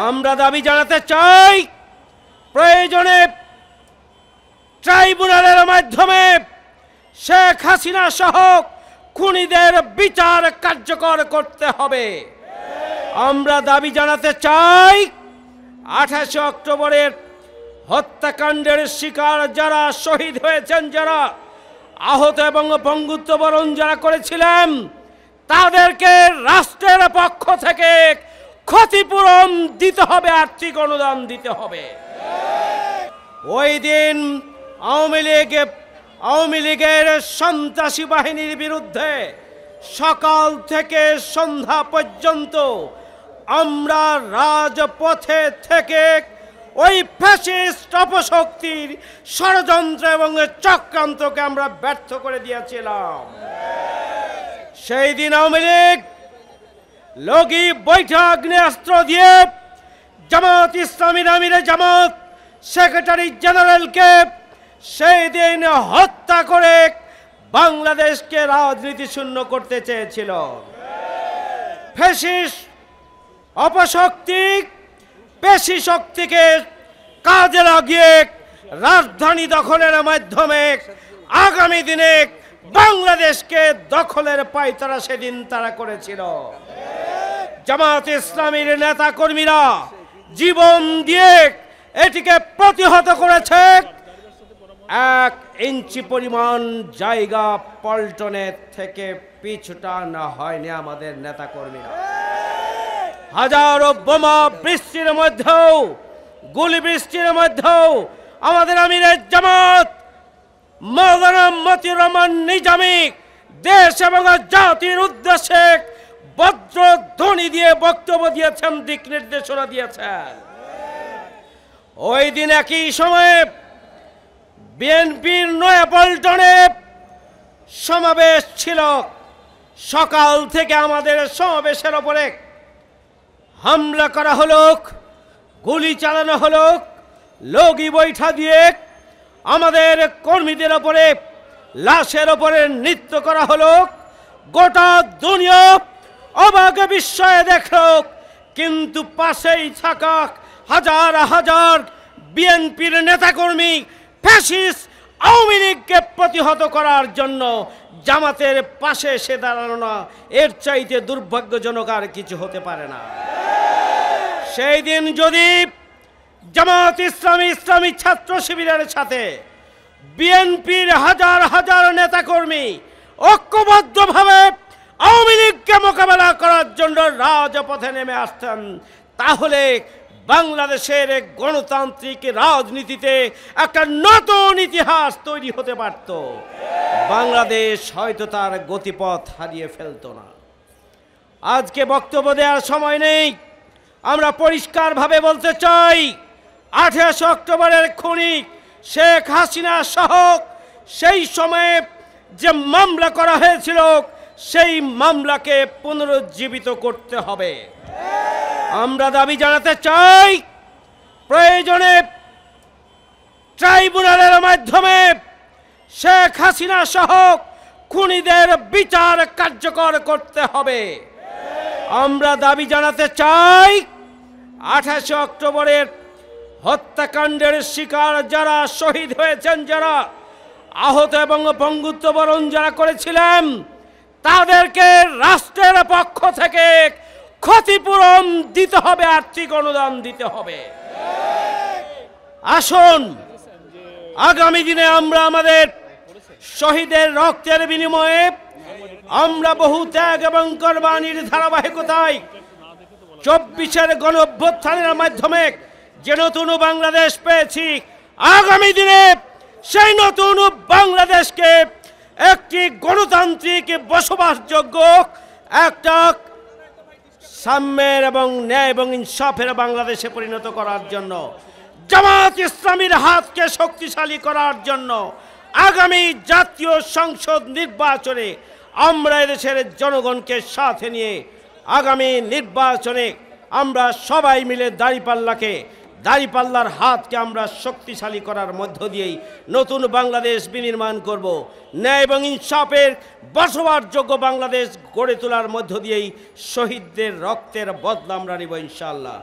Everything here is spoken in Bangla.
আমরা দাবি জানাতে চাই, প্রয়োজনে ট্রাইব্যুনালের মাধ্যমে শেখ হাসিনা সহ খুনিদের বিচার কার্যকর করতে হবে। আমরা দাবি জানাতে চাই, 28 অক্টোবরের হত্যাকাণ্ডের শিকার যারা শহীদ হয়েছেন, যারা আহত এবং পঙ্গুত্ব বরণ যারা করেছিলেন, তাদেরকে রাষ্ট্রের পক্ষ থেকে ক্ষতিপূরণ দিতে হবে, আর্থিক অনুদান দিতে হবে। ওই দিন আওয়ামী লীগের সন্ত্রাসী বাহিনীর বিরুদ্ধে সকাল থেকে সন্ধ্যা পর্যন্ত আমরা রাজপথে থেকে ওই ফ্যাসিস্ট অপশক্তির ষড়যন্ত্র এবং চক্রান্তকে আমরা ব্যর্থ করে দিয়েছিলাম। সেই দিন আওয়ামী লীগ লগি বৈঠা আগ্নেয়াস্ত্র দিয়ে জামাত ইসলামীর আমিরে জামাত সেক্রেটারি জেনারেলকে সেই দিন হত্যা করে বাংলাদেশকে রাজনীতি শূন্য করতে চেয়েছিল। ফ্যাসিস্ট অপশক্তি পেশি শক্তিকে কাজে লাগিয়ে রাজধানী দখলের মাধ্যমে আগামী দিনে বাংলাদেশকে দখলের পায়তারা সেদিন তারা করেছিল। জামাত ইসলামীর নেতা কর্মীরা জীবন দিয়ে এটিকে প্রতিহত করেছে। 1 ইঞ্চি পরিমাণ জায়গা পল্টনের থেকে পিছুটা না হয়নি আমাদের নেতা কর্মীরা। হাজারো বোমা বৃষ্টির মধ্যেও, গুলি বৃষ্টির মধ্যেও আমাদের আমিরের জামাত মাওলানা মতিউর রহমান নিজামী দেশ এবং জাতির উদ্দেশ্যে বজ্র ধ্বনি দিয়ে বক্তব্য দিয়েছেন, দিক নির্দেশনা দিয়েছেন। ওই দিন একই সময়ে বিএনপির নয়াপল্টনে সমাবেশ ছিল। সকাল থেকে আমাদের সমাবেশের ওপরে হামলা করা হলো, গুলি চালানো হলো, লগি বৈঠা দিয়ে আমাদের কর্মীদের ওপরে, লাশের ওপরে নৃত্য করা হলো। গোটা দুনিয়া অবাক বিস্ময়ে দেখল, কিন্তু পাশেই থাকা হাজার হাজার বিএনপির নেতাকর্মী ফ্যাসিস্ট আওয়ামী লীগকে প্রতিহত করার জন্য জামাতের পাশে এসে দাঁড়ানো না, এর চাইতে দুর্ভাগ্যজনক আর কিছু হতে পারে না। সেই দিন যদি জামাত ইসলামী ছাত্র শিবিরের সাথে বিএনপির হাজার হাজার নেতাকর্মী ঐক্যবদ্ধভাবে আওয়ামী লীগকে মোকাবেলা করার জন্য রাজপথে নেমে আসতেন, তাহলে বাংলাদেশের গণতান্ত্রিক রাজনীতিতে একটা নতুন ইতিহাস তৈরি হতে পারত। বাংলাদেশ হয়তো তার গতিপথ হারিয়ে ফেলত না। আজকে বক্তব্য দেওয়ার সময় নেই। আমরা পরিষ্কারভাবে বলতে চাই, 28 অক্টোবরের খুনি শেখ হাসিনা সহ সেই সময়ে যে মামলা করা হয়েছিল, সেই মামলাকে পুনরুজ্জীবিত করতে হবে। আমরা দাবি জানাতে চাই, প্রয়োজনে ট্রাইব্যুনালের মাধ্যমে শেখ হাসিনা সহ খুনিদের বিচার কার্যকর করতে হবে। আমরা দাবি জানাতে চাই, 28 অক্টোবরের হত্যাকাণ্ডের শিকার যারা শহীদ হয়েছেন, যারা আহত এবং পঙ্গুত্ব বরণ যারা করেছিলেন, তাদেরকে রাষ্ট্রের পক্ষ থেকে ক্ষতিপূরণ দিতে হবে, আর্থিক অনুদান দিতে হবে। আসুন আগামী দিনে আমরা আমাদের শহীদের রক্তের বিনিময়ে আমরা বহু ত্যাগ এবং কোরবানির ধারাবাহিকতায় 24-এর গণঅভ্যুত্থানের মাধ্যমে যে নতুন বাংলাদেশ পেয়েছি, আগামী দিনে সেই নতুন বাংলাদেশকে একটি গণতান্ত্রিক বসবাসযোগ্য, একটা সাম্যের এবং ন্যায় এবং ইনসাফের বাংলাদেশে পরিণত করার জন্য, জামাত ইসলামীর হাতকে শক্তিশালী করার জন্য আগামী জাতীয় সংসদ নির্বাচনে আমরা এদেশের জনগণকে সাথে নিয়ে আগামী নির্বাচনে আমরা সবাই মিলে দাঁড়িপাল্লার হাতকে আমরা শক্তিশালী করার মধ্য দিয়েই নতুন বাংলাদেশ বিনির্মাণ করব। ন্যায় এবং ইনসাফের বসবাসযোগ্য বাংলাদেশ গড়ে তোলার মধ্য দিয়েই শহীদদের রক্তের বদলা আমরা নিব ইনশাআল্লাহ।